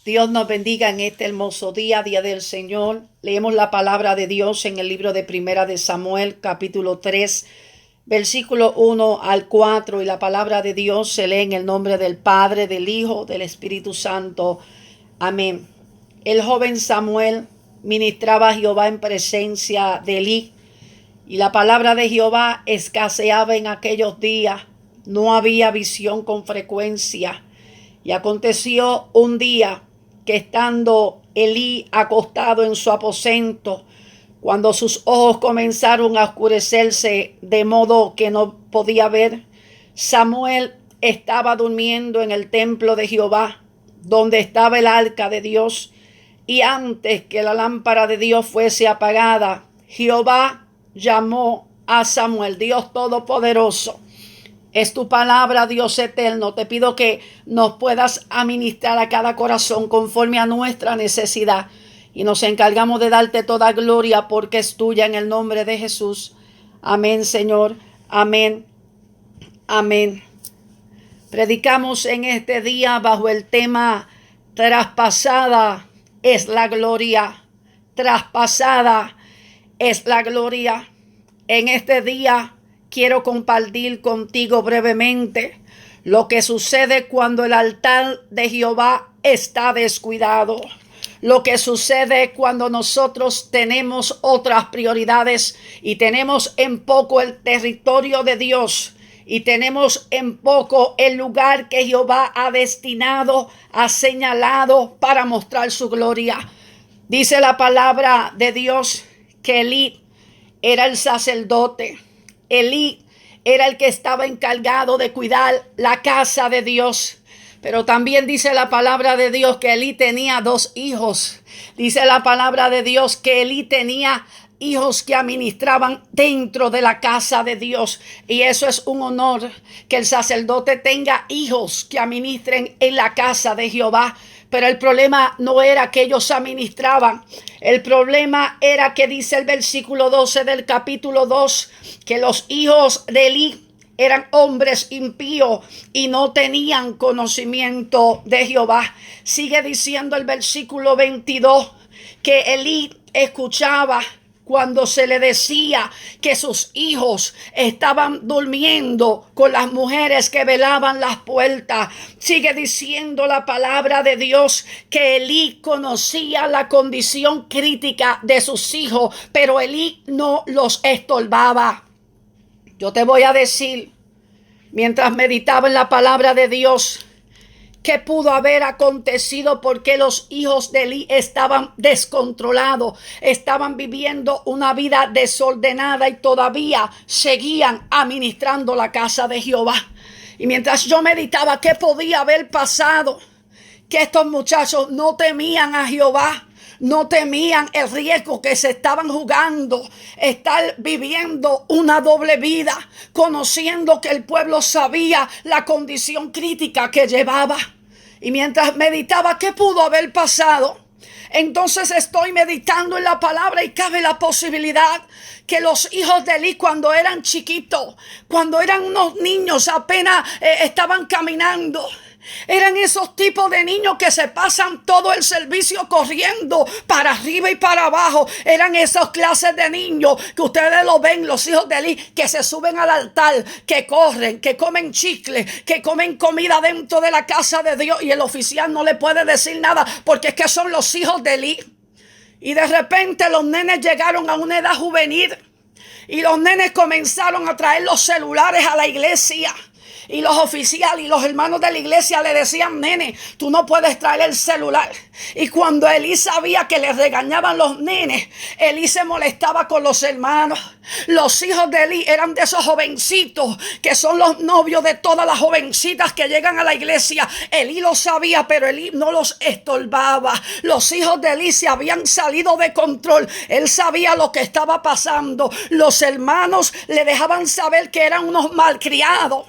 Dios nos bendiga en este hermoso día, día del Señor. Leemos la palabra de Dios en el libro de Primera de Samuel, capítulo 3, versículo 1 al 4. Y la palabra de Dios se lee en el nombre del Padre, del Hijo, del Espíritu Santo. Amén. El joven Samuel ministraba a Jehová en presencia de Elí. Y la palabra de Jehová escaseaba en aquellos días. No había visión con frecuencia. Y aconteció un día que estando Elí acostado en su aposento, cuando sus ojos comenzaron a oscurecerse de modo que no podía ver, Samuel estaba durmiendo en el templo de Jehová, donde estaba el arca de Dios. Y antes que la lámpara de Dios fuese apagada, Jehová llamó a Samuel. Dios Todopoderoso, es tu palabra, Dios eterno. Te pido que nos puedas administrar a cada corazón conforme a nuestra necesidad. Y nos encargamos de darte toda gloria porque es tuya en el nombre de Jesús. Amén, Señor. Amén. Amén. Predicamos en este día bajo el tema traspasada es la gloria. Traspasada es la gloria. En este día quiero compartir contigo brevemente lo que sucede cuando el altar de Jehová está descuidado. Lo que sucede cuando nosotros tenemos otras prioridades y tenemos en poco el territorio de Dios y tenemos en poco el lugar que Jehová ha destinado, ha señalado para mostrar su gloria. Dice la palabra de Dios que Elí era el sacerdote. Elí era el que estaba encargado de cuidar la casa de Dios. Pero también dice la palabra de Dios que Elí tenía 2 hijos. Dice la palabra de Dios que Elí tenía hijos que administraban dentro de la casa de Dios. Y eso es un honor, que el sacerdote tenga hijos que administren en la casa de Jehová. Pero el problema no era que ellos administraban. El problema era que dice el versículo 12 del capítulo 2, que los hijos de Elí eran hombres impíos y no tenían conocimiento de Jehová. Sigue diciendo el versículo 22 que Elí escuchaba cuando se le decía que sus hijos estaban durmiendo con las mujeres que velaban las puertas. Sigue diciendo la palabra de Dios que Elí conocía la condición crítica de sus hijos, pero Elí no los estorbaba. Yo te voy a decir, mientras meditaba en la palabra de Dios, ¿qué pudo haber acontecido? Porque los hijos de Elí estaban descontrolados, estaban viviendo una vida desordenada y todavía seguían administrando la casa de Jehová. Y mientras yo meditaba, ¿qué podía haber pasado? Que estos muchachos no temían a Jehová. No temían el riesgo que se estaban jugando, estar viviendo una doble vida, conociendo que el pueblo sabía la condición crítica que llevaba. Y mientras meditaba, ¿qué pudo haber pasado? Entonces estoy meditando en la palabra y cabe la posibilidad que los hijos de Elí, cuando eran chiquitos, cuando eran unos niños, apenas estaban caminando, eran esos tipos de niños que se pasan todo el servicio corriendo para arriba y para abajo. Eran esas clases de niños que ustedes lo ven, los hijos de Elí, que se suben al altar, que corren, que comen chicle, que comen comida dentro de la casa de Dios. Y el oficial no le puede decir nada porque es que son los hijos de Elí. Y de repente los nenes llegaron a una edad juvenil y los nenes comenzaron a traer los celulares a la iglesia. Y los oficiales y los hermanos de la iglesia le decían: nene, tú no puedes traer el celular. Y cuando Elí sabía que le regañaban los nenes, Elí se molestaba con los hermanos. Los hijos de Elí eran de esos jovencitos que son los novios de todas las jovencitas que llegan a la iglesia. Elí lo sabía, pero Elí no los estorbaba. Los hijos de Elí se habían salido de control. Él sabía lo que estaba pasando. Los hermanos le dejaban saber que eran unos malcriados.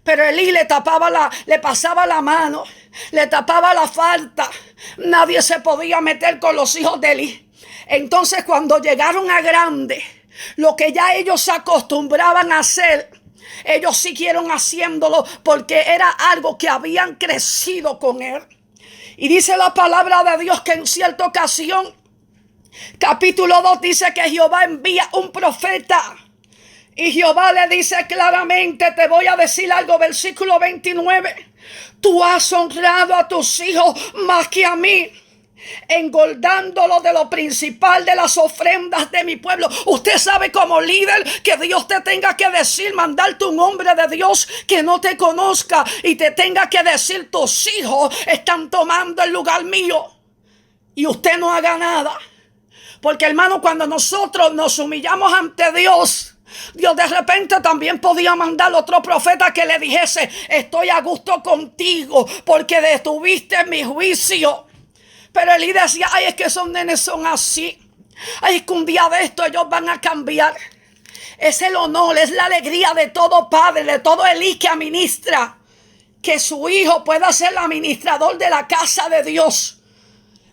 Pero Elí le pasaba la mano, le tapaba la falta. Nadie se podía meter con los hijos de Elí. Entonces, cuando llegaron a grande, lo que ya ellos se acostumbraban a hacer, ellos siguieron haciéndolo porque era algo que habían crecido con él. Y dice la palabra de Dios que en cierta ocasión, capítulo 2 dice que Jehová envía un profeta. Y Jehová le dice claramente, te voy a decir algo, versículo 29. Tú has honrado a tus hijos más que a mí, engordándolo de lo principal de las ofrendas de mi pueblo. Usted sabe como líder que Dios te tenga que decir, mandarte un hombre de Dios que no te conozca y te tenga que decir, tus hijos están tomando el lugar mío y usted no haga nada. Porque hermano, cuando nosotros nos humillamos ante Dios, Dios de repente también podía mandar otro profeta que le dijese, estoy a gusto contigo porque detuviste mi juicio. Pero Elí decía, ay, es que esos nenes son así. Ay, es que un día de esto ellos van a cambiar. Es el honor, es la alegría de todo padre, de todo Elí que administra, que su hijo pueda ser el administrador de la casa de Dios.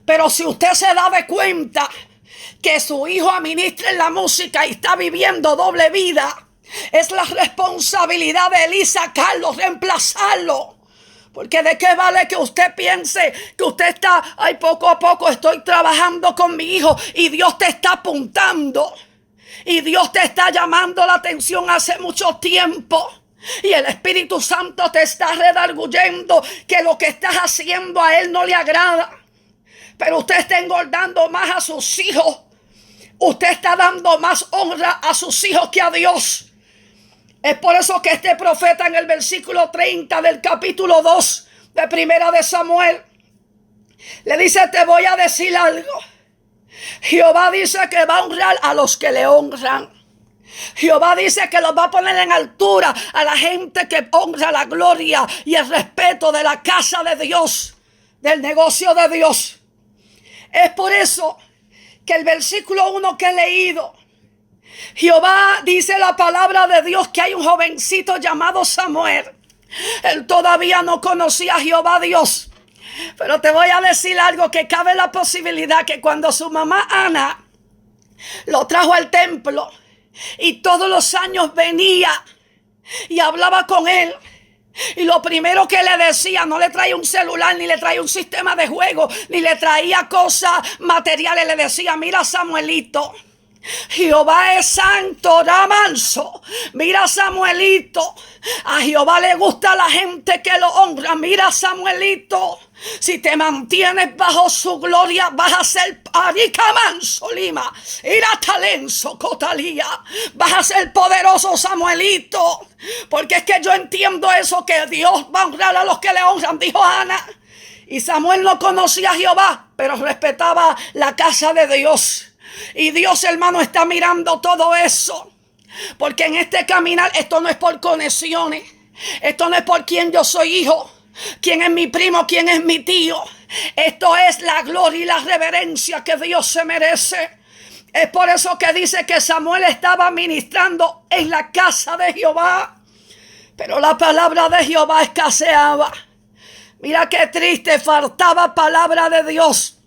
Pero si usted se da de cuenta que su hijo administre la música y está viviendo doble vida, es la responsabilidad de Elí sacarlo, reemplazarlo. Porque de qué vale que usted piense que usted está, ay, poco a poco estoy trabajando con mi hijo y Dios te está apuntando. Y Dios te está llamando la atención hace mucho tiempo. Y el Espíritu Santo te está redarguyendo que lo que estás haciendo a Él no le agrada. Pero usted está engordando más a sus hijos. Usted está dando más honra a sus hijos que a Dios. Es por eso que este profeta en el versículo 30 del capítulo 2 de Primera de Samuel le dice, te voy a decir algo. Jehová dice que va a honrar a los que le honran. Jehová dice que los va a poner en altura a la gente que honra la gloria y el respeto de la casa de Dios, del negocio de Dios. Es por eso que el versículo 1 que he leído, Jehová dice la palabra de Dios que hay un jovencito llamado Samuel. Él todavía no conocía a Jehová Dios. Pero te voy a decir algo, que cabe la posibilidad que cuando su mamá Ana lo trajo al templo y todos los años venía y hablaba con él, y lo primero que le decía, no le traía un celular, ni le traía un sistema de juego, ni le traía cosas materiales, le decía, mira Samuelito, Jehová es santo, manso. Mira Samuelito, a Jehová le gusta la gente que lo honra. Mira Samuelito, si te mantienes bajo su gloria vas a ser arica manso lima, ira talenso cotalía, vas a ser poderoso Samuelito, porque es que yo entiendo eso, que Dios va a honrar a los que le honran, dijo Ana. Y Samuel no conocía a Jehová, pero respetaba la casa de Dios. Y Dios, hermano, está mirando todo eso. Porque en este caminar, esto no es por conexiones. Esto no es por quién yo soy hijo, quién es mi primo, quién es mi tío. Esto es la gloria y la reverencia que Dios se merece. Es por eso que dice que Samuel estaba ministrando en la casa de Jehová. Pero la palabra de Jehová escaseaba. Mira qué triste, faltaba palabra de Dios.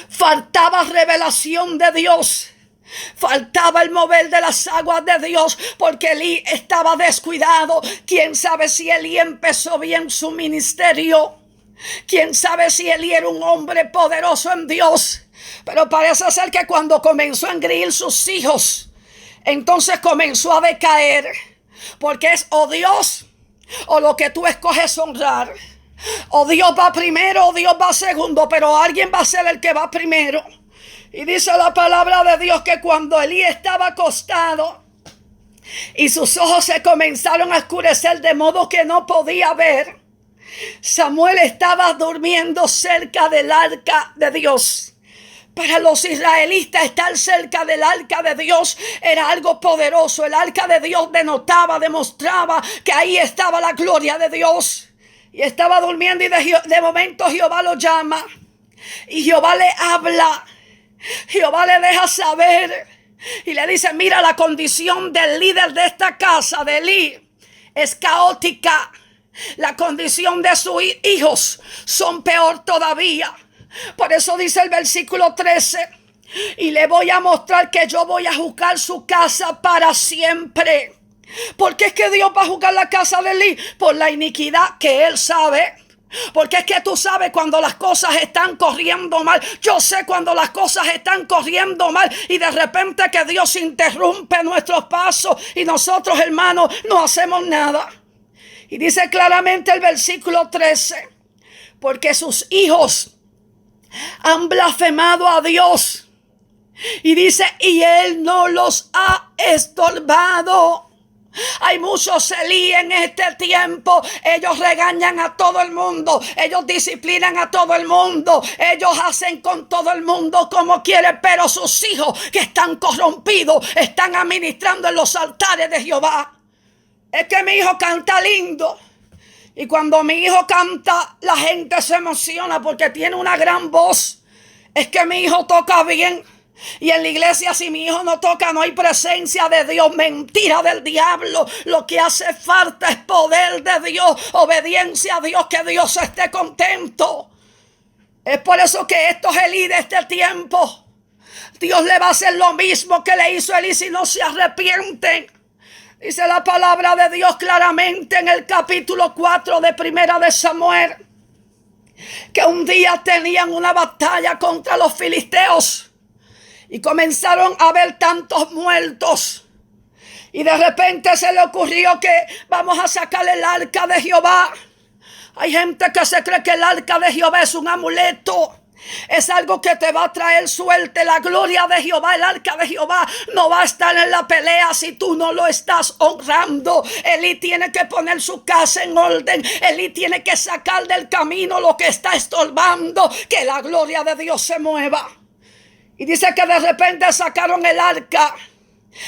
Faltaba revelación de Dios. Faltaba el mover de las aguas de Dios, porque Elí estaba descuidado. Quién sabe si Elí empezó bien su ministerio. Quién sabe si Elí era un hombre poderoso en Dios. Pero parece ser que cuando comenzó a engreír sus hijos, entonces comenzó a decaer. Porque es o Dios o lo que tú escoges honrar. O Dios va primero o Dios va segundo, pero alguien va a ser el que va primero. Y dice la palabra de Dios que cuando Elí estaba acostado y sus ojos se comenzaron a oscurecer de modo que no podía ver, Samuel estaba durmiendo cerca del arca de Dios. Para los israelitas, estar cerca del arca de Dios era algo poderoso. El arca de Dios denotaba, demostraba que ahí estaba la gloria de Dios. Y estaba durmiendo y de momento Jehová lo llama. Y Jehová le habla. Jehová le deja saber. Y le dice, mira, la condición del líder de esta casa, de Elí, es caótica. La condición de sus hijos son peor todavía. Por eso dice el versículo 13. Y le voy a mostrar que yo voy a juzgar su casa para siempre. ¿Por qué es que Dios va a juzgar la casa de Elí? Por la iniquidad que él sabe. Porque es que tú sabes cuando las cosas están corriendo mal. Yo sé cuando las cosas están corriendo mal y de repente que Dios interrumpe nuestros pasos y nosotros, hermanos, no hacemos nada. Y dice claramente el versículo 13, porque sus hijos han blasfemado a Dios. Y dice, y Él no los ha estorbado. Hay muchos Elí en este tiempo. Ellos regañan a todo el mundo. Ellos disciplinan a todo el mundo. Ellos hacen con todo el mundo como quieren. Pero sus hijos que están corrompidos están administrando en los altares de Jehová. Es que mi hijo canta lindo. Y cuando mi hijo canta, la gente se emociona porque tiene una gran voz. Es que mi hijo toca bien. Y en la iglesia, si mi hijo no toca, no hay presencia de Dios. Mentira del diablo. Lo que hace falta es poder de Dios, obediencia a Dios, que Dios esté contento. Es por eso que estos Elí de este tiempo, Dios le va a hacer lo mismo que le hizo a Elí si no se arrepienten. Dice la palabra de Dios claramente en el capítulo 4 de Primera de Samuel, que un día tenían una batalla contra los filisteos. Y comenzaron a ver tantos muertos. Y de repente se le ocurrió que vamos a sacar el arca de Jehová. Hay gente que se cree que el arca de Jehová es un amuleto. Es algo que te va a traer suerte. La gloria de Jehová, el arca de Jehová, no va a estar en la pelea si tú no lo estás honrando. Elí tiene que poner su casa en orden. Elí tiene que sacar del camino lo que está estorbando. Que la gloria de Dios se mueva. Y dice que de repente sacaron el arca.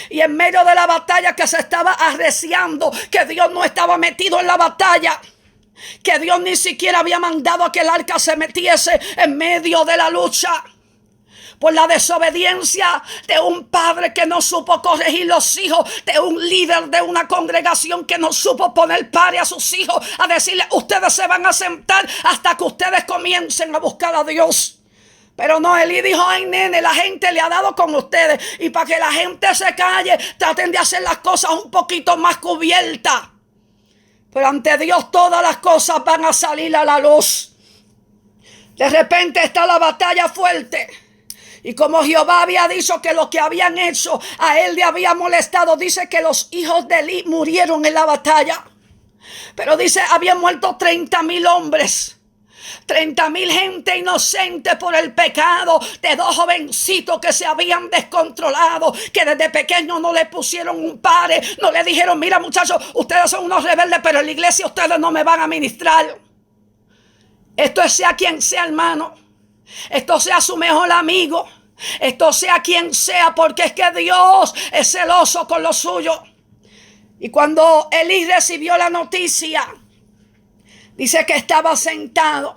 Y en medio de la batalla que se estaba arreciando, que Dios no estaba metido en la batalla, que Dios ni siquiera había mandado a que el arca se metiese en medio de la lucha, por la desobediencia de un padre que no supo corregir los hijos, de un líder de una congregación que no supo poner pare a sus hijos, a decirle, ustedes se van a sentar hasta que ustedes comiencen a buscar a Dios. Pero no, Elí dijo, ay nene, la gente le ha dado con ustedes. Y para que la gente se calle, traten de hacer las cosas un poquito más cubiertas. Pero ante Dios todas las cosas van a salir a la luz. De repente está la batalla fuerte. Y como Jehová había dicho que lo que habían hecho a él le había molestado, dice que los hijos de Elí murieron en la batalla. Pero dice, habían muerto 30,000 hombres. 30,000 gente inocente por el pecado de dos jovencitos que se habían descontrolado, que desde pequeños no le pusieron un pare, no le dijeron, mira muchachos, ustedes son unos rebeldes, pero en la iglesia ustedes no me van a ministrar. Esto es sea quien sea, hermano. Esto sea su mejor amigo. Esto sea quien sea, porque es que Dios es celoso con lo suyo. Y cuando Elí recibió la noticia, dice que estaba sentado.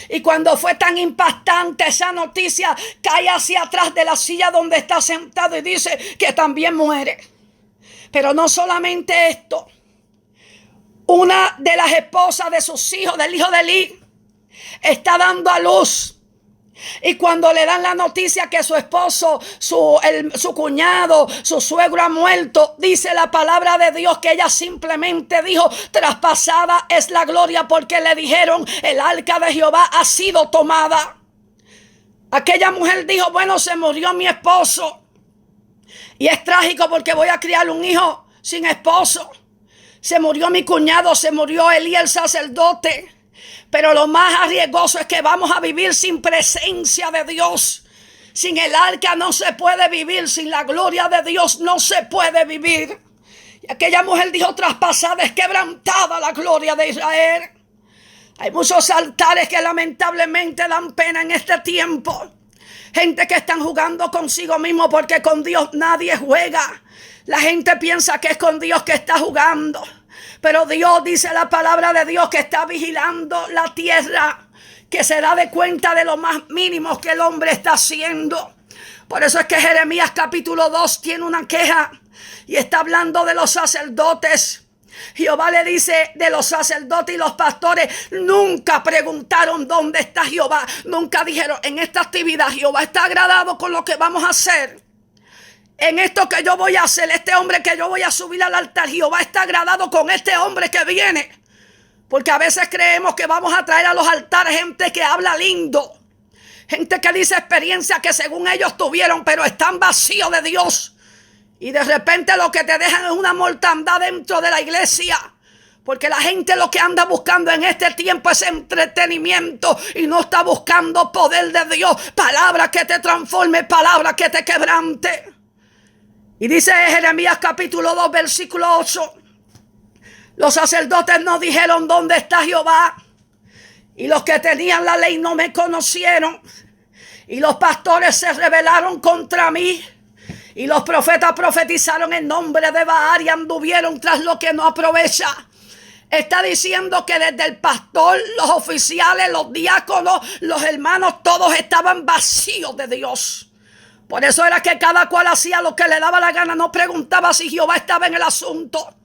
Y cuando fue tan impactante esa noticia, cae hacia atrás de la silla donde está sentado y dice que también muere. Pero no solamente esto. Una de las esposas de sus hijos, del hijo de Elí, está dando a luz. Y cuando le dan la noticia que su esposo, su cuñado, su suegro ha muerto, dice la palabra de Dios que ella simplemente dijo, traspasada es la gloria, porque le dijeron, el arca de Jehová ha sido tomada. Aquella mujer dijo, bueno, se murió mi esposo. Y es trágico porque voy a criar un hijo sin esposo. Se murió mi cuñado, se murió Elí el sacerdote. Pero lo más arriesgoso es que vamos a vivir sin presencia de Dios. Sin el arca no se puede vivir. Sin la gloria de Dios no se puede vivir. Y aquella mujer dijo, traspasada es quebrantada la gloria de Israel. Hay muchos altares que lamentablemente dan pena en este tiempo. Gente que están jugando consigo mismo, porque con Dios nadie juega. La gente piensa que es con Dios que está jugando. Pero Dios, dice la palabra de Dios, que está vigilando la tierra, que se da de cuenta de lo más mínimo que el hombre está haciendo. Por eso es que Jeremías capítulo 2 tiene una queja y está hablando de los sacerdotes. Jehová le dice de los sacerdotes y los pastores, nunca preguntaron dónde está Jehová. Nunca dijeron, en esta actividad Jehová está agradado con lo que vamos a hacer. En esto que yo voy a hacer, este hombre que yo voy a subir al altar, Jehová está agradado con este hombre que viene. Porque a veces creemos que vamos a traer a los altares gente que habla lindo, gente que dice experiencias que según ellos tuvieron, pero están vacíos de Dios. Y de repente lo que te dejan es una mortandad dentro de la iglesia. Porque la gente lo que anda buscando en este tiempo es entretenimiento y no está buscando poder de Dios. Palabra que te transforme, palabra que te quebrante. Y dice Jeremías capítulo 2 versículo 8. Los sacerdotes nos dijeron dónde está Jehová. Y los que tenían la ley no me conocieron. Y los pastores se rebelaron contra mí. Y los profetas profetizaron en nombre de Baal y anduvieron tras lo que no aprovecha. Está diciendo que desde el pastor, los oficiales, los diáconos, los hermanos, todos estaban vacíos de Dios. Por eso era que cada cual hacía lo que le daba la gana. No preguntaba si Jehová estaba en el asunto.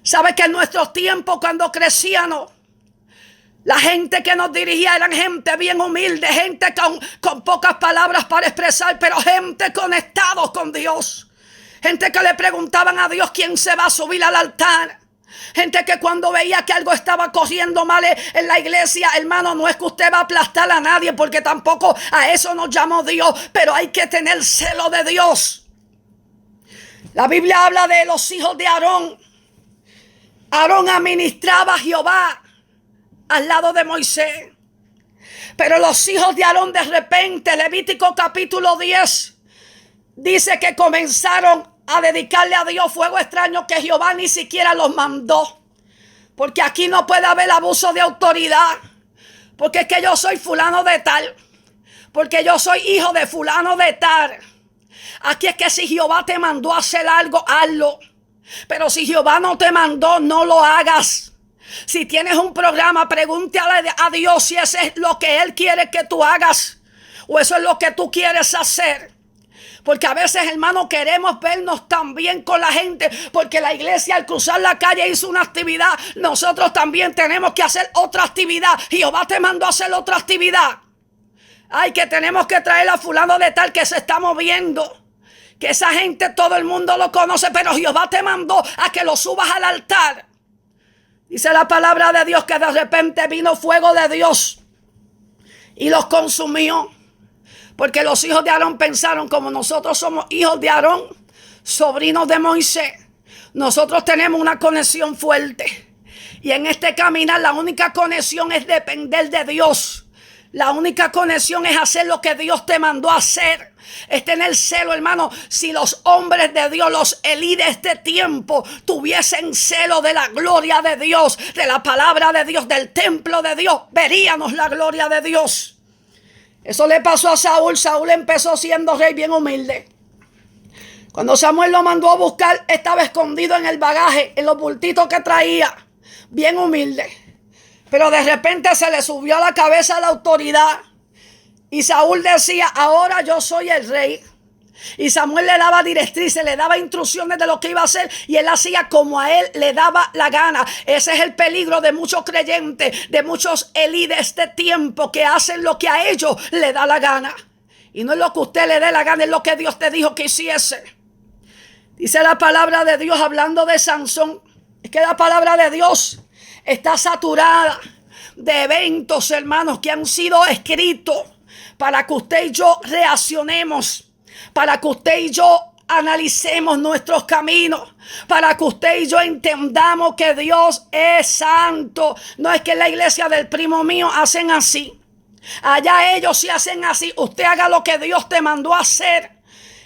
¿Sabe que en nuestros tiempos cuando crecíamos, la gente que nos dirigía eran gente bien humilde, gente con pocas palabras para expresar, pero gente conectados con Dios? Gente que le preguntaban a Dios quién se va a subir al altar. Gente que cuando veía que algo estaba corriendo mal en la iglesia, hermano, no es que usted va a aplastar a nadie, porque tampoco a eso nos llamó Dios, pero hay que tener celo de Dios. La Biblia habla de los hijos de Aarón. Aarón administraba a Jehová al lado de Moisés. Pero los hijos de Aarón de repente, Levítico capítulo 10, dice que comenzaron a dedicarle a Dios fuego extraño que Jehová ni siquiera los mandó. Porque aquí no puede haber abuso de autoridad. Porque es que yo soy fulano de tal. Porque yo soy hijo de fulano de tal. Aquí es que si Jehová te mandó a hacer algo, hazlo. Pero si Jehová no te mandó, no lo hagas. Si tienes un programa, pregúntale a Dios si eso es lo que Él quiere que tú hagas. O eso es lo que tú quieres hacer. Porque a veces, hermano, queremos vernos tan bien con la gente. Porque la iglesia al cruzar la calle hizo una actividad. Nosotros también tenemos que hacer otra actividad. Jehová te mandó a hacer otra actividad. Ay, que tenemos que traer a fulano de tal que se está moviendo. Que esa gente todo el mundo lo conoce. Pero Jehová te mandó a que lo subas al altar. Dice la palabra de Dios que de repente vino fuego de Dios y los consumió. Porque los hijos de Aarón pensaron, como nosotros somos hijos de Aarón, sobrinos de Moisés, nosotros tenemos una conexión fuerte. Y en este caminar la única conexión es depender de Dios. La única conexión es hacer lo que Dios te mandó a hacer. Es tener celo, hermano. Si los hombres de Dios, los Elí de este tiempo, tuviesen celo de la gloria de Dios, de la palabra de Dios, del templo de Dios, veríamos la gloria de Dios. Eso le pasó a Saúl. Saúl empezó siendo rey bien humilde. Cuando Samuel lo mandó a buscar, estaba escondido en el bagaje, en los bultitos que traía, bien humilde. Pero de repente se le subió a la cabeza la autoridad. Y Saúl decía, ahora yo soy el rey. Y Samuel le daba directrices, le daba instrucciones de lo que iba a hacer. Y él hacía como a él le daba la gana. Ese es el peligro de muchos creyentes, de muchos Elí de este tiempo, que hacen lo que a ellos le da la gana. Y no es lo que usted le dé la gana, es lo que Dios te dijo que hiciese. Dice la palabra de Dios hablando de Sansón. Es que la palabra de Dios está saturada de eventos, hermanos, que han sido escritos para que usted y yo reaccionemos. Para que usted y yo analicemos nuestros caminos. Para que usted y yo entendamos que Dios es santo. No es que en la iglesia del primo mío hacen así. Allá ellos sí hacen así. Usted haga lo que Dios te mandó a hacer.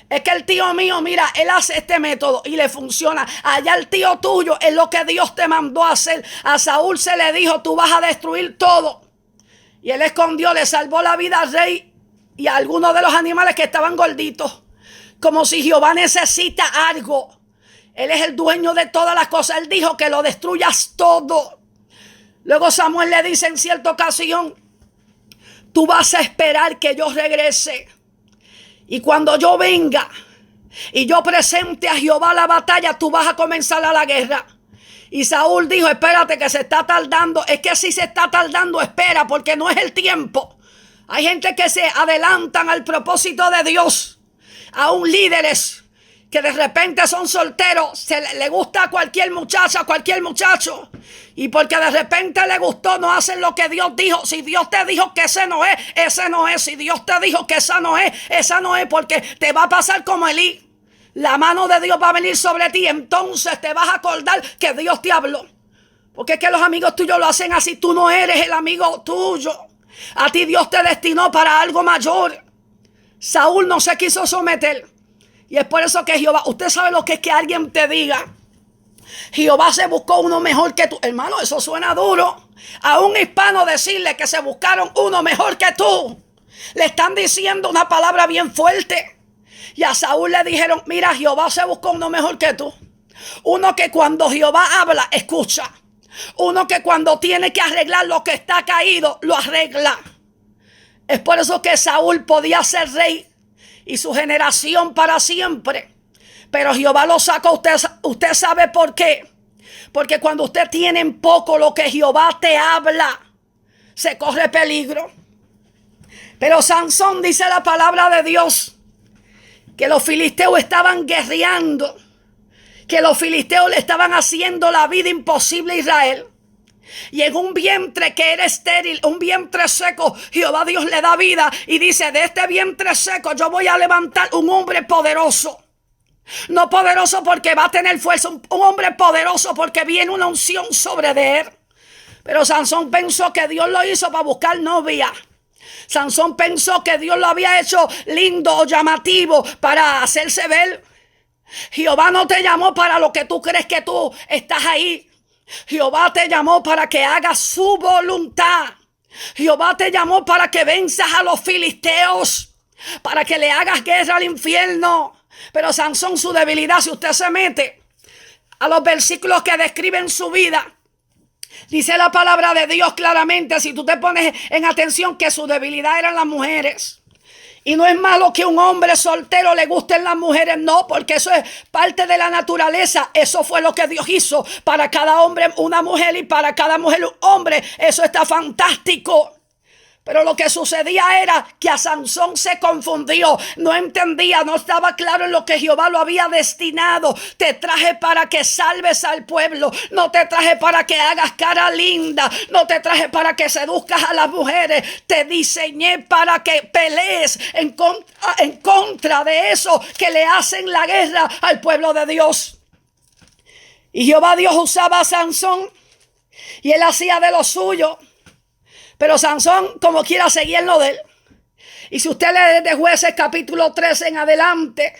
Es que el tío mío, mira, él hace este método y le funciona. Allá el tío tuyo es lo que Dios te mandó a hacer. A Saúl se le dijo, tú vas a destruir todo. Y él escondió, le salvó la vida al rey y a algunos de los animales que estaban gorditos. Como si Jehová necesita algo. Él es el dueño de todas las cosas. Él dijo que lo destruyas todo. Luego Samuel le dice en cierta ocasión, tú vas a esperar que yo regrese. Y cuando yo venga y yo presente a Jehová la batalla, tú vas a comenzar a la guerra. Y Saúl dijo, espérate que se está tardando. Es que si se está tardando, espera, porque no es el tiempo. Hay gente que se adelantan al propósito de Dios. Aún líderes que de repente son solteros, le gusta a cualquier muchacha, a cualquier muchacho, y porque de repente le gustó, no hacen lo que Dios dijo. Si Dios te dijo que ese no es, ese no es. Si Dios te dijo que esa no es, porque te va a pasar como Elí. La mano de Dios va a venir sobre ti, entonces te vas a acordar que Dios te habló. Porque es que los amigos tuyos lo hacen así. Tú no eres el amigo tuyo. A ti Dios te destinó para algo mayor. Saúl no se quiso someter. Y es por eso que Jehová, usted sabe lo que es que alguien te diga: Jehová se buscó uno mejor que tú. Hermano, eso suena duro. A un hispano decirle que se buscaron uno mejor que tú, le están diciendo una palabra bien fuerte. Y a Saúl le dijeron: mira, Jehová se buscó uno mejor que tú. Uno que cuando Jehová habla, escucha. Uno que cuando tiene que arreglar lo que está caído, lo arregla. Es por eso que Saúl podía ser rey y su generación para siempre. Pero Jehová lo sacó. Usted sabe por qué. Porque cuando usted tiene en poco lo que Jehová te habla, se corre peligro. Pero Sansón, dice la palabra de Dios, que los filisteos estaban guerreando, que los filisteos le estaban haciendo la vida imposible a Israel. Y en un vientre que era estéril, un vientre seco, Jehová Dios le da vida y dice: de este vientre seco yo voy a levantar un hombre poderoso. No poderoso porque va a tener fuerza, un hombre poderoso porque viene una unción sobre de él. Pero Sansón pensó que Dios lo hizo para buscar novia. Sansón pensó que Dios lo había hecho lindo o llamativo para hacerse ver. Jehová no te llamó para lo que tú crees que tú estás ahí. Jehová te llamó para que hagas su voluntad. Jehová te llamó para que venzas a los filisteos, para que le hagas guerra al infierno. Pero Sansón, su debilidad, si usted se mete a los versículos que describen su vida, dice la palabra de Dios claramente, si tú te pones en atención, que su debilidad eran las mujeres. Y no es malo que un hombre soltero le gusten las mujeres, no, porque eso es parte de la naturaleza. Eso fue lo que Dios hizo. Para cada hombre una mujer y para cada mujer un hombre. Eso está fantástico. Pero lo que sucedía era que a Sansón se confundió, no entendía, no estaba claro en lo que Jehová lo había destinado. Te traje para que salves al pueblo, no te traje para que hagas cara linda, no te traje para que seduzcas a las mujeres, te diseñé para que pelees en contra de eso que le hacen la guerra al pueblo de Dios. Y Jehová Dios usaba a Sansón y él hacía de lo suyo. Pero Sansón, como quiera, seguía en lo de él. Y si usted lee desde Jueces capítulo 13 en adelante,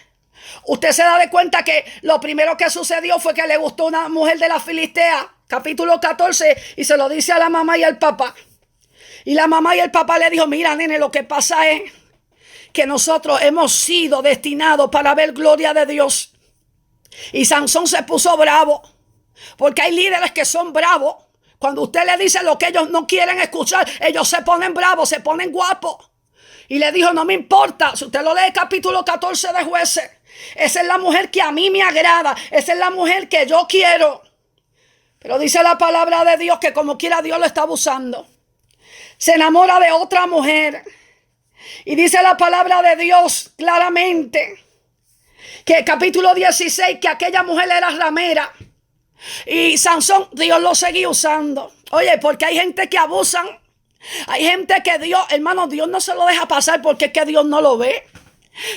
usted se da de cuenta que lo primero que sucedió fue que le gustó una mujer de la Filistea, capítulo 14, y se lo dice a la mamá y al papá. Y la mamá y el papá le dijo: mira, nene, lo que pasa es que nosotros hemos sido destinados para ver gloria de Dios. Y Sansón se puso bravo, porque hay líderes que son bravos. Cuando usted le dice lo que ellos no quieren escuchar, ellos se ponen bravos, se ponen guapos. Y le dijo: no me importa. Si usted lo lee capítulo 14 de Jueces, esa es la mujer que a mí me agrada. Esa es la mujer que yo quiero. Pero dice la palabra de Dios que como quiera Dios lo está abusando. Se enamora de otra mujer. Y dice la palabra de Dios claramente que capítulo 16, que aquella mujer era ramera. Y Sansón, Dios lo seguía usando. Oye, porque hay gente que abusan. Hay gente que Dios, hermano, Dios no se lo deja pasar porque es que Dios no lo ve.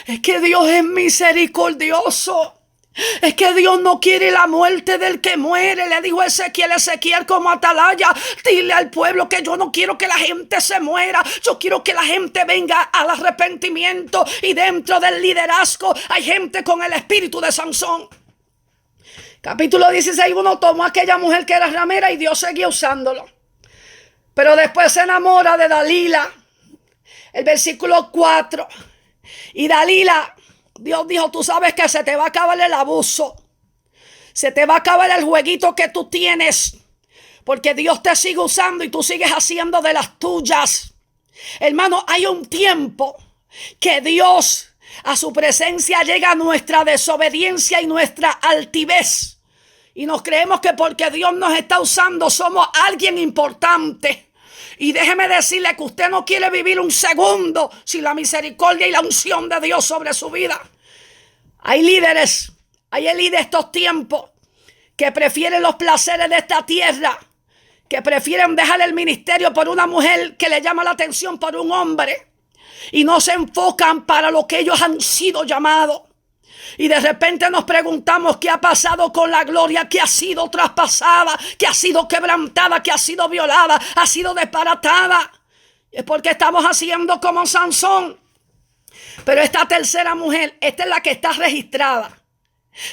Es que Dios es misericordioso. Es que Dios no quiere la muerte del que muere. Le dijo Ezequiel como atalaya: dile al pueblo que yo no quiero que la gente se muera. Yo quiero que la gente venga al arrepentimiento. Y dentro del liderazgo hay gente con el espíritu de Sansón. Capítulo 16, uno tomó a aquella mujer que era ramera y Dios seguía usándolo. Pero después se enamora de Dalila. El versículo 4. Y Dalila, Dios dijo: tú sabes que se te va a acabar el abuso. Se te va a acabar el jueguito que tú tienes. Porque Dios te sigue usando y tú sigues haciendo de las tuyas. Hermano, hay un tiempo que Dios, a su presencia llega nuestra desobediencia y nuestra altivez. Y nos creemos que porque Dios nos está usando somos alguien importante. Y déjeme decirle que usted no quiere vivir un segundo sin la misericordia y la unción de Dios sobre su vida. Hay líderes, hay líderes de estos tiempos que prefieren los placeres de esta tierra, que prefieren dejar el ministerio por una mujer que le llama la atención por un hombre y no se enfocan para lo que ellos han sido llamados. Y de repente nos preguntamos qué ha pasado con la gloria que ha sido traspasada, que ha sido quebrantada, que ha sido violada, ha sido disparatada. Es porque estamos haciendo como Sansón. Pero esta tercera mujer, esta es la que está registrada.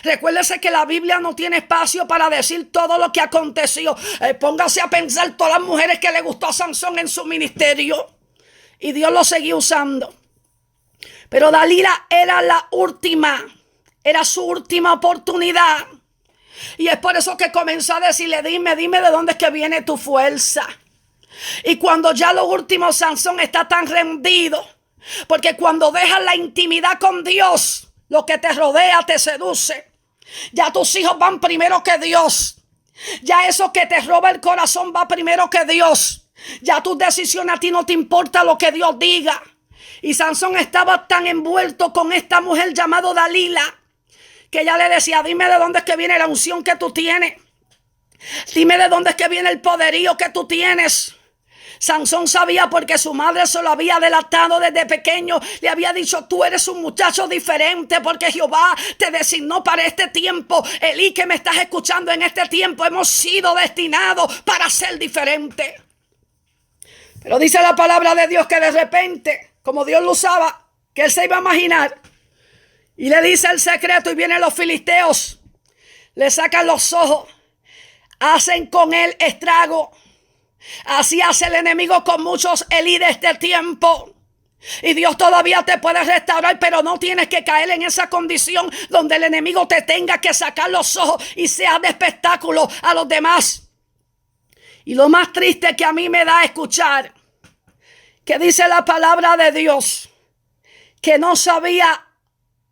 Recuérdese que la Biblia no tiene espacio para decir todo lo que aconteció. Póngase a pensar todas las mujeres que le gustó a Sansón en su ministerio. Y Dios lo seguía usando. Pero Dalila era la última. Era su última oportunidad. Y es por eso que comenzó a decirle, dime de dónde es que viene tu fuerza. Y cuando ya lo último, Sansón está tan rendido. Porque cuando dejas la intimidad con Dios, lo que te rodea te seduce. Ya tus hijos van primero que Dios. Ya eso que te roba el corazón va primero que Dios. Ya tus decisiones a ti no te importa lo que Dios diga. Y Sansón estaba tan envuelto con esta mujer llamada Dalila, que ella le decía, dime de dónde es que viene la unción que tú tienes. Dime de dónde es que viene el poderío que tú tienes. Sansón sabía porque su madre se lo había delatado desde pequeño. Le había dicho, tú eres un muchacho diferente porque Jehová te designó para este tiempo. Elí, que me estás escuchando en este tiempo, hemos sido destinados para ser diferentes. Pero dice la palabra de Dios que de repente, como Dios lo usaba, que él se iba a imaginar. Y le dice el secreto y vienen los filisteos. Le sacan los ojos. Hacen con él estrago. Así hace el enemigo con muchos Elí de este tiempo. Y Dios todavía te puede restaurar, pero no tienes que caer en esa condición donde el enemigo te tenga que sacar los ojos y sea de espectáculo a los demás. Y lo más triste que a mí me da escuchar que dice la palabra de Dios que no sabía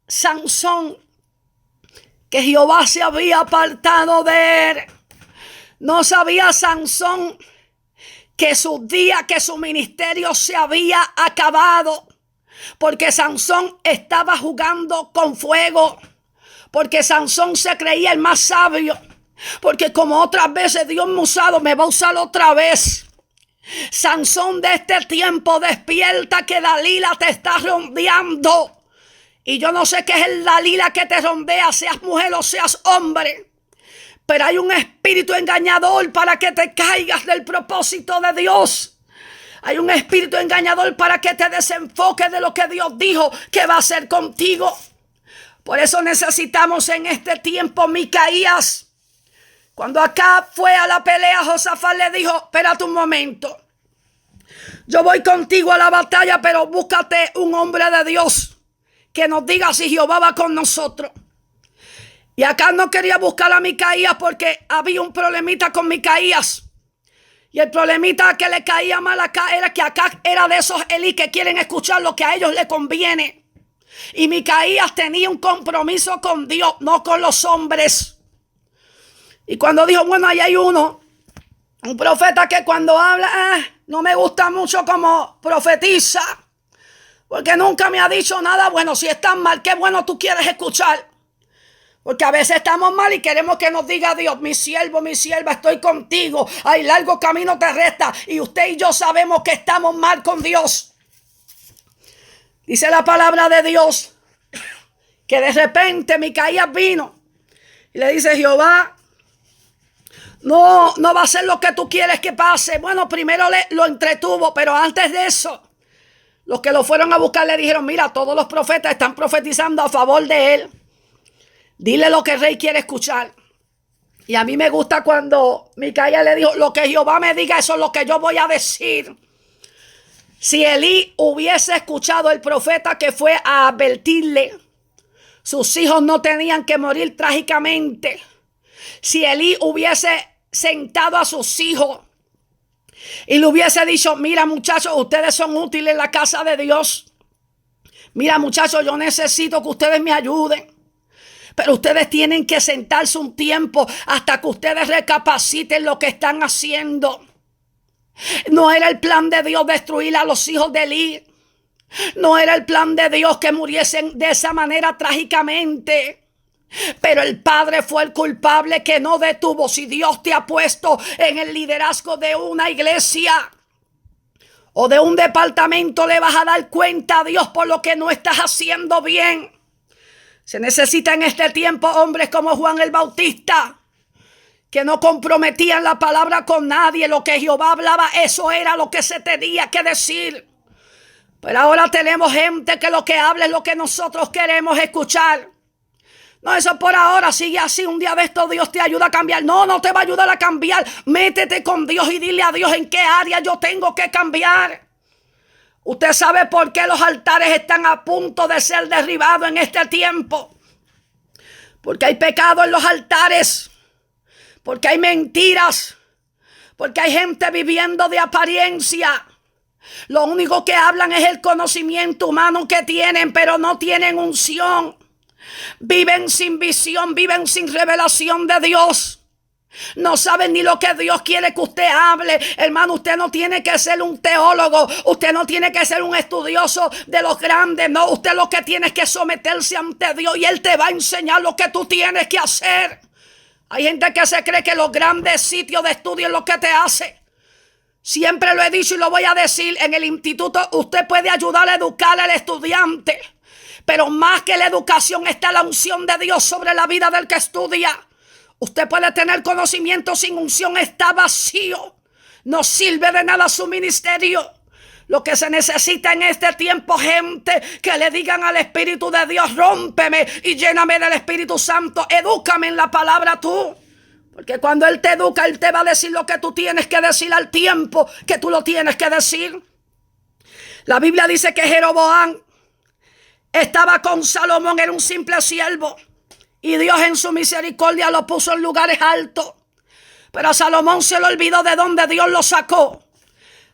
Sansón que Jehová se había apartado de él. No sabía Sansón que su día, que su ministerio se había acabado. Porque Sansón estaba jugando con fuego. Porque Sansón se creía el más sabio. Porque como otras veces Dios me ha usado, me va a usar otra vez. Sansón, de este tiempo despierta, que Dalila te está rondeando. Y yo no sé qué es el Dalila que te rondea, seas mujer o seas hombre. Pero hay un espíritu engañador para que te caigas del propósito de Dios. Hay un espíritu engañador para que te desenfoques de lo que Dios dijo que va a hacer contigo. Por eso necesitamos en este tiempo Micaías. Cuando Acab fue a la pelea, Josafat le dijo, espérate un momento. Yo voy contigo a la batalla, pero búscate un hombre de Dios que nos diga si Jehová va con nosotros. Y Acab no quería buscar a Micaías porque había un problemita con Micaías. Y el problemita que le caía mal acá era que Acab era de esos Elí que quieren escuchar lo que a ellos les conviene. Y Micaías tenía un compromiso con Dios, no con los hombres. Y cuando dijo, bueno, ahí hay un profeta que cuando habla, no me gusta mucho como profetiza, porque nunca me ha dicho nada bueno. Si estás mal, qué bueno tú quieres escuchar. Porque a veces estamos mal y queremos que nos diga Dios, mi siervo, mi sierva, estoy contigo. Hay largo camino te resta. Y usted y yo sabemos que estamos mal con Dios. Dice la palabra de Dios que de repente Micaías vino y le dice, Jehová no va a ser lo que tú quieres que pase. Bueno, primero lo entretuvo, pero antes de eso, los que lo fueron a buscar le dijeron, mira, todos los profetas están profetizando a favor de él. Dile lo que el rey quiere escuchar. Y a mí me gusta cuando Micaías le dijo, lo que Jehová me diga, eso es lo que yo voy a decir. Si Elí hubiese escuchado al profeta que fue a advertirle, sus hijos no tenían que morir trágicamente. Si Elí hubiese sentado a sus hijos y le hubiese dicho, mira muchachos, ustedes son útiles en la casa de Dios. Mira muchachos, yo necesito que ustedes me ayuden. Pero ustedes tienen que sentarse un tiempo hasta que ustedes recapaciten lo que están haciendo. No era el plan de Dios destruir a los hijos de Elí. No era el plan de Dios que muriesen de esa manera trágicamente. Pero el padre fue el culpable que no detuvo. Si Dios te ha puesto en el liderazgo de una iglesia o de un departamento, le vas a dar cuenta a Dios por lo que no estás haciendo bien. Se necesita en este tiempo hombres como Juan el Bautista, que no comprometían la palabra con nadie. Lo que Jehová hablaba, eso era lo que se tenía que decir. Pero ahora tenemos gente que lo que habla es lo que nosotros queremos escuchar. No, eso por ahora sigue así. Un día de esto Dios te ayuda a cambiar. No, no te va a ayudar a cambiar. Métete con Dios y dile a Dios en qué área yo tengo que cambiar. Usted sabe por qué los altares están a punto de ser derribados en este tiempo. Porque hay pecado en los altares. Porque hay mentiras. Porque hay gente viviendo de apariencia. Lo único que hablan es el conocimiento humano que tienen, pero no tienen unción. Viven sin visión, viven sin revelación de Dios. No saben ni lo que Dios quiere que usted hable. Hermano, usted no tiene que ser un teólogo. Usted no tiene que ser un estudioso de los grandes. No, usted lo que tiene es que someterse ante Dios y Él te va a enseñar lo que tú tienes que hacer. Hay gente que se cree que los grandes sitios de estudio es lo que te hace. Siempre lo he dicho y lo voy a decir. En el instituto usted puede ayudar a educar al estudiante. Pero más que la educación está la unción de Dios sobre la vida del que estudia. Usted puede tener conocimiento sin unción, está vacío. No sirve de nada su ministerio. Lo que se necesita en este tiempo, gente que le digan al Espíritu de Dios, rómpeme y lléname del Espíritu Santo. Edúcame en la palabra tú. Porque cuando Él te educa, Él te va a decir lo que tú tienes que decir al tiempo que tú lo tienes que decir. La Biblia dice que Jeroboam estaba con Salomón, era un simple siervo. Y Dios en su misericordia lo puso en lugares altos. Pero a Salomón se le olvidó de dónde Dios lo sacó.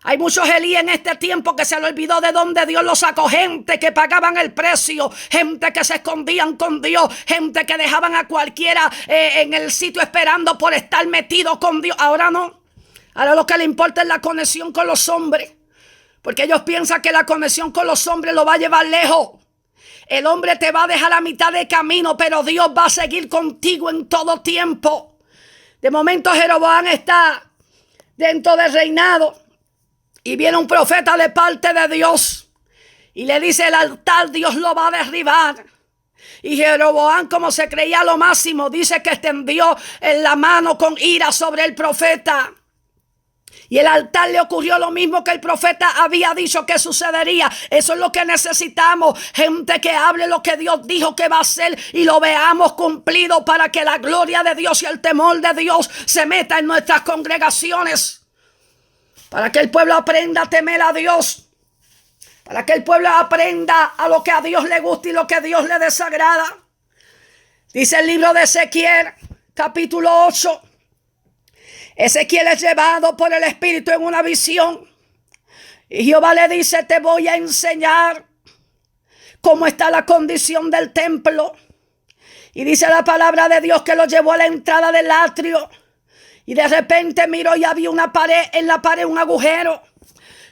Hay muchos Elí en este tiempo que se le olvidó de dónde Dios lo sacó. Gente que pagaban el precio, gente que se escondían con Dios, gente que dejaban a cualquiera en el sitio esperando por estar metido con Dios. Ahora no. Ahora lo que le importa es la conexión con los hombres. Porque ellos piensan que la conexión con los hombres lo va a llevar lejos. El hombre te va a dejar a mitad de camino, pero Dios va a seguir contigo en todo tiempo. De momento Jeroboam está dentro del reinado y viene un profeta de parte de Dios y le dice: el altar Dios lo va a derribar. Y Jeroboam, como se creía lo máximo, dice que extendió en la mano con ira sobre el profeta. Y el altar le ocurrió lo mismo que el profeta había dicho que sucedería. Eso es lo que necesitamos. Gente que hable lo que Dios dijo que va a hacer y lo veamos cumplido, para que la gloria de Dios y el temor de Dios se meta en nuestras congregaciones. Para que el pueblo aprenda a temer a Dios. Para que el pueblo aprenda a lo que a Dios le gusta y lo que a Dios le desagrada. Dice el libro de Ezequiel, capítulo 8. Ezequiel es llevado por el Espíritu en una visión. Y Jehová le dice: te voy a enseñar cómo está la condición del templo. Y dice la palabra de Dios que lo llevó a la entrada del atrio. Y de repente miró y había una pared, en la pared un agujero.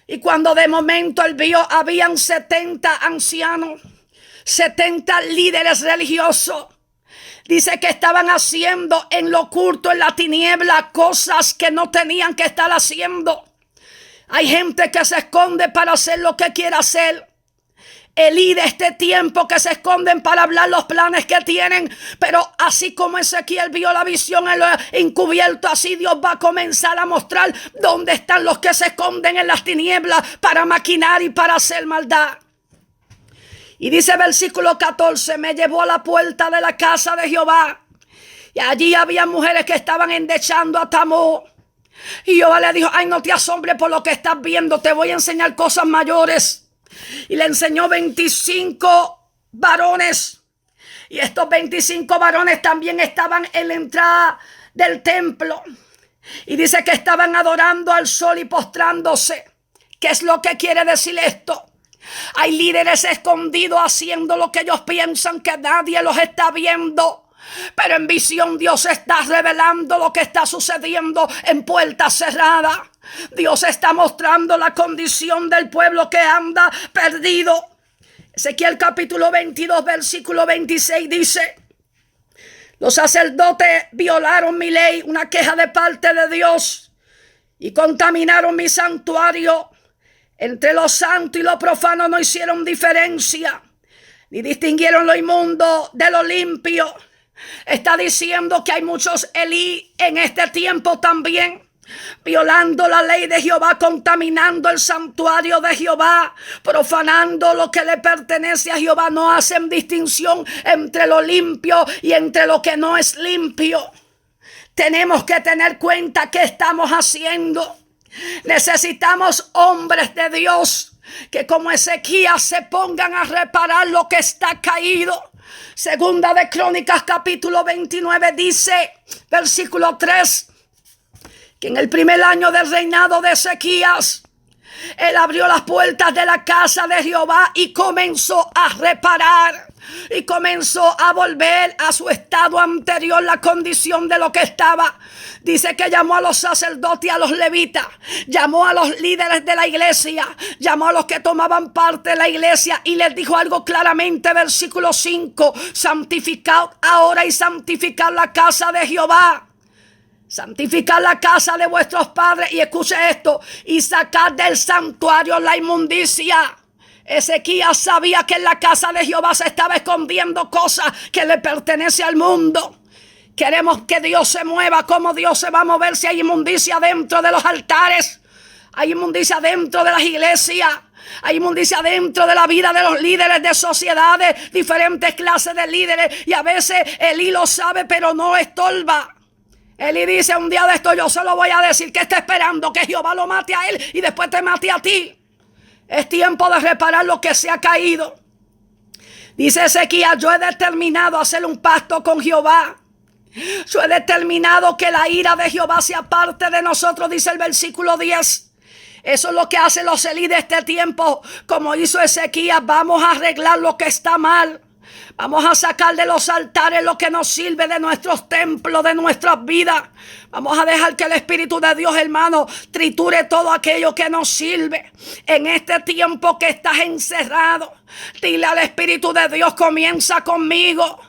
Y cuando de momento él vio, habían 70 ancianos, 70 líderes religiosos. Dice que estaban haciendo en lo oculto, en la tiniebla, cosas que no tenían que estar haciendo. Hay gente que se esconde para hacer lo que quiere hacer. Elí de este tiempo que se esconden para hablar los planes que tienen. Pero así como Ezequiel vio la visión en lo encubierto, así Dios va a comenzar a mostrar dónde están los que se esconden en las tinieblas para maquinar y para hacer maldad. Y dice versículo 14: me llevó a la puerta de la casa de Jehová. Y allí había mujeres que estaban endechando a Tamuz. Y Jehová le dijo: ay, no te asombres por lo que estás viendo, te voy a enseñar cosas mayores. Y le enseñó 25 varones. Y estos 25 varones también estaban en la entrada del templo. Y dice que estaban adorando al sol y postrándose. ¿Qué es lo que quiere decir esto? Hay líderes escondidos haciendo lo que ellos piensan que nadie los está viendo. Pero en visión Dios está revelando lo que está sucediendo en puertas cerradas. Dios está mostrando la condición del pueblo que anda perdido. Ezequiel capítulo 22 versículo 26 dice: los sacerdotes violaron mi ley, una queja de parte de Dios, y contaminaron mi santuario. Entre lo santo y lo profano no hicieron diferencia, ni distinguieron lo inmundo de lo limpio. Está diciendo que hay muchos Elí en este tiempo también, violando la ley de Jehová, contaminando el santuario de Jehová, profanando lo que le pertenece a Jehová. No hacen distinción entre lo limpio y entre lo que no es limpio. Tenemos que tener cuenta qué estamos haciendo. Necesitamos hombres de Dios que como Ezequías se pongan a reparar lo que está caído. Segunda de Crónicas capítulo 29 dice, versículo 3, que en el primer año del reinado de Ezequías, él abrió las puertas de la casa de Jehová y comenzó a reparar. Y comenzó a volver a su estado anterior, la condición de lo que estaba. Dice que llamó a los sacerdotes y a los levitas, llamó a los líderes de la iglesia, llamó a los que tomaban parte de la iglesia y les dijo algo claramente, versículo 5, santificad ahora y santificad la casa de Jehová. Santificad la casa de vuestros padres, y escuche esto, y sacad del santuario la inmundicia. Ezequías sabía que en la casa de Jehová se estaba escondiendo cosas que le pertenecen al mundo. Queremos que Dios se mueva. ¿Cómo Dios se va a mover si hay inmundicia dentro de los altares? Hay inmundicia dentro de las iglesias. Hay inmundicia dentro de la vida de los líderes de sociedades, diferentes clases de líderes. Y a veces Elí lo sabe, pero no estorba. Elí dice: un día de esto yo se lo voy a decir. ¿Qué está esperando? Que Jehová lo mate a él y después te mate a ti. Es tiempo de reparar lo que se ha caído. Dice Ezequías: yo he determinado hacer un pacto con Jehová. Yo he determinado que la ira de Jehová sea parte de nosotros, dice el versículo 10. Eso es lo que hacen los Elí de este tiempo. Como hizo Ezequías, vamos a arreglar lo que está mal. Vamos a sacar de los altares lo que nos sirve, de nuestros templos, de nuestras vidas. Vamos a dejar que el Espíritu de Dios, hermano, triture todo aquello que nos sirve. En este tiempo que estás encerrado, dile al Espíritu de Dios: comienza conmigo.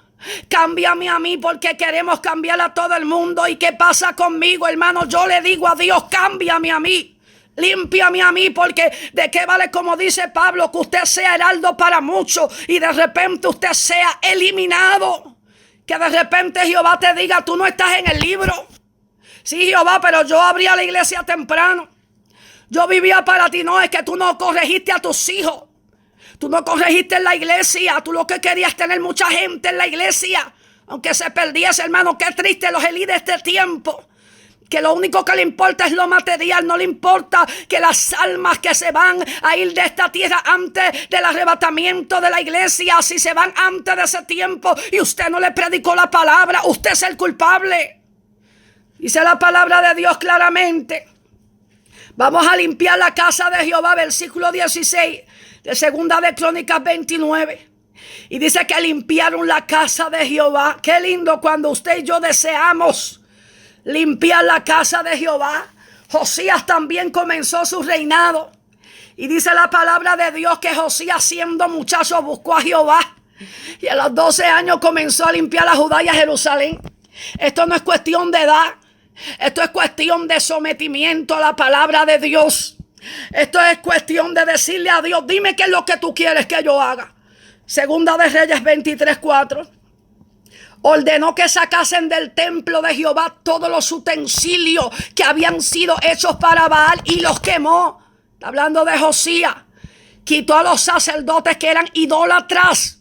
Cámbiame a mí, porque queremos cambiar a todo el mundo. ¿Y qué pasa conmigo, hermano? Yo le digo a Dios: cámbiame a mí. Límpiame a mí, porque de qué vale, como dice Pablo, que usted sea heraldo para muchos y de repente usted sea eliminado. Que de repente Jehová te diga: tú no estás en el libro. Sí, Jehová, pero yo abría la iglesia temprano. Yo vivía para ti. No, es que tú no corregiste a tus hijos. Tú no corregiste en la iglesia. Tú lo que querías es tener mucha gente en la iglesia, aunque se perdiese, hermano. Qué triste los Elí de este tiempo, que lo único que le importa es lo material. No le importa que las almas que se van a ir de esta tierra antes del arrebatamiento de la iglesia, si se van antes de ese tiempo y usted no le predicó la palabra, usted es el culpable. Dice la palabra de Dios claramente: vamos a limpiar la casa de Jehová, versículo 16 de segunda de Crónicas 29. Y dice que limpiaron la casa de Jehová. Qué lindo cuando usted y yo deseamos limpiar la casa de Jehová. Josías también comenzó su reinado. Y dice la palabra de Dios que Josías, siendo muchacho, buscó a Jehová. Y a los 12 años comenzó a limpiar a Judá y a Jerusalén. Esto no es cuestión de edad. Esto es cuestión de sometimiento a la palabra de Dios. Esto es cuestión de decirle a Dios: dime qué es lo que tú quieres que yo haga. Segunda de Reyes 23:4. Ordenó que sacasen del templo de Jehová todos los utensilios que habían sido hechos para Baal y los quemó. Está hablando de Josías. Quitó a los sacerdotes que eran idólatras.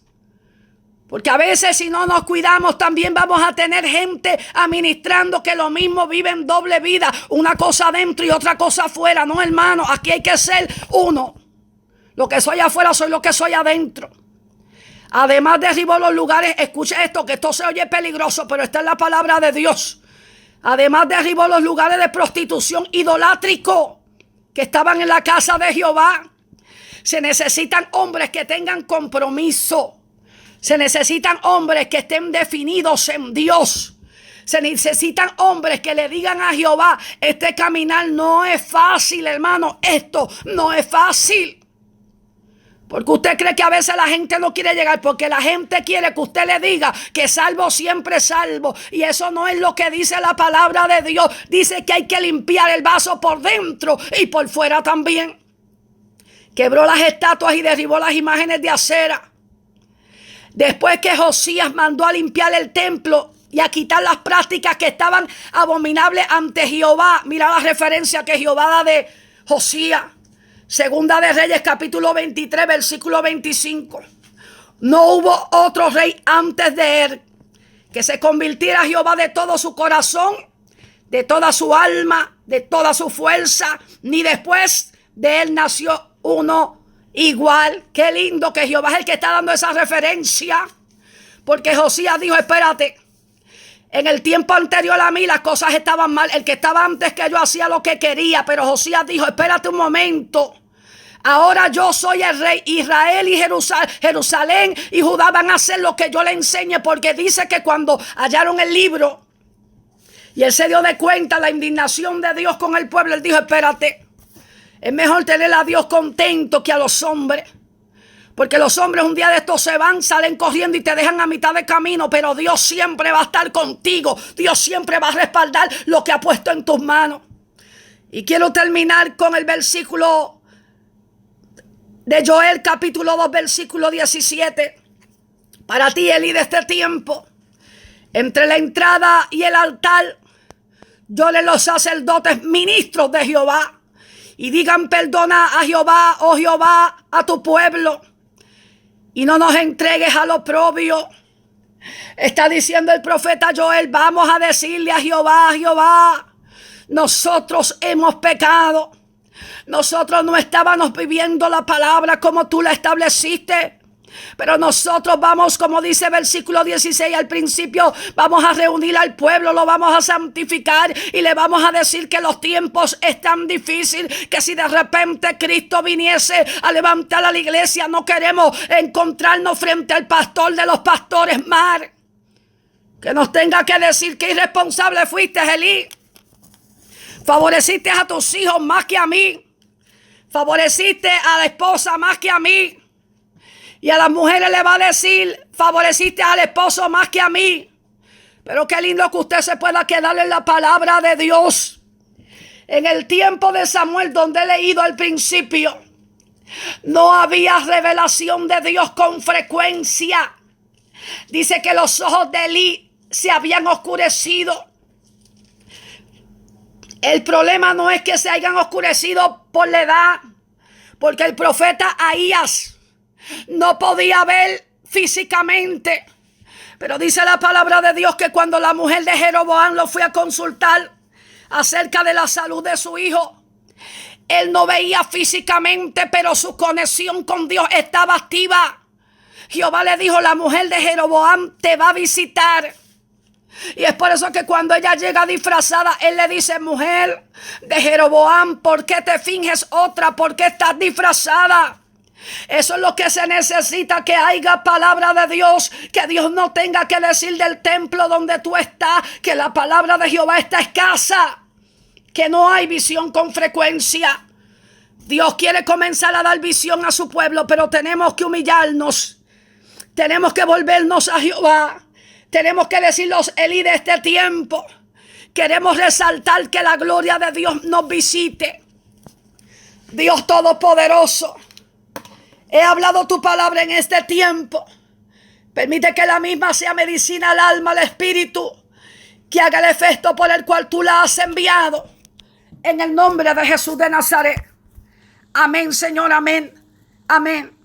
Porque a veces, si no nos cuidamos, también vamos a tener gente administrando que lo mismo viven doble vida. Una cosa adentro y otra cosa afuera. No, hermano, aquí hay que ser uno. Lo que soy afuera soy lo que soy adentro. Además derribó los lugares, escuche esto, que esto se oye peligroso, pero está en la palabra de Dios. Además derribó los lugares de prostitución idolátrico que estaban en la casa de Jehová. Se necesitan hombres que tengan compromiso. Se necesitan hombres que estén definidos en Dios. Se necesitan hombres que le digan a Jehová: este caminar no es fácil, hermano. Esto no es fácil. Porque usted cree que a veces la gente no quiere llegar, porque la gente quiere que usted le diga que salvo siempre salvo. Y eso no es lo que dice la palabra de Dios. Dice que hay que limpiar el vaso por dentro y por fuera también. Quebró las estatuas y derribó las imágenes de acera. Después que Josías mandó a limpiar el templo y a quitar las prácticas que estaban abominables ante Jehová. Mira la referencia que Jehová da de Josías. Segunda de Reyes, capítulo 23, versículo 25. No hubo otro rey antes de él que se convirtiera a Jehová de todo su corazón, de toda su alma, de toda su fuerza, ni después de él nació uno igual. Qué lindo que Jehová es el que está dando esa referencia, porque Josías dijo: espérate, en el tiempo anterior a mí las cosas estaban mal. El que estaba antes que yo hacía lo que quería, pero Josías dijo: espérate un momento. Ahora yo soy el rey. Israel y Jerusalén y Judá van a hacer lo que yo le enseñe, porque dice que cuando hallaron el libro y él se dio de cuenta la indignación de Dios con el pueblo, él dijo: espérate, es mejor tener a Dios contento que a los hombres. Porque los hombres un día de estos se van, salen corriendo y te dejan a mitad de camino, pero Dios siempre va a estar contigo. Dios siempre va a respaldar lo que ha puesto en tus manos. Y quiero terminar con el versículo de Joel, capítulo 2, versículo 17. Para ti, Elí, de este tiempo, entre la entrada y el altar, lloren los sacerdotes, ministros de Jehová, y digan: perdona a Jehová, oh Jehová, a tu pueblo, y no nos entregues al oprobio. Está diciendo el profeta Joel: vamos a decirle a Jehová: Jehová, nosotros hemos pecado. Nosotros no estábamos viviendo la palabra como tú la estableciste. Pero nosotros vamos, como dice versículo 16 al principio, vamos a reunir al pueblo, lo vamos a santificar y le vamos a decir que los tiempos están difíciles, que si de repente Cristo viniese a levantar a la iglesia, no queremos encontrarnos frente al pastor de los pastores, Mar, que nos tenga que decir: qué irresponsable fuiste, Elí. Favoreciste a tus hijos más que a mí. Favoreciste a la esposa más que a mí. Y a las mujeres le va a decir: favoreciste al esposo más que a mí. Pero qué lindo que usted se pueda quedar en la palabra de Dios. En el tiempo de Samuel, donde he leído al principio, no había revelación de Dios con frecuencia. Dice que los ojos de Elí se habían oscurecido. El problema no es que se hayan oscurecido por la edad, porque el profeta Ahías no podía ver físicamente. Pero dice la palabra de Dios que cuando la mujer de Jeroboam lo fue a consultar acerca de la salud de su hijo, él no veía físicamente, pero su conexión con Dios estaba activa. Jehová le dijo: la mujer de Jeroboam te va a visitar. Y es por eso que cuando ella llega disfrazada, él le dice: mujer de Jeroboam, ¿por qué te finges otra? ¿Por qué estás disfrazada? Eso es lo que se necesita, que haya palabra de Dios, que Dios no tenga que decir del templo donde tú estás que la palabra de Jehová está escasa, que no hay visión con frecuencia. Dios quiere comenzar a dar visión a su pueblo, pero tenemos que humillarnos, tenemos que volvernos a Jehová. Tenemos que decir: los Elí de este tiempo, queremos resaltar que la gloria de Dios nos visite. Dios Todopoderoso, he hablado tu palabra en este tiempo. Permite que la misma sea medicina al alma, al espíritu, que haga el efecto por el cual tú la has enviado. En el nombre de Jesús de Nazaret. Amén, Señor, amén, amén.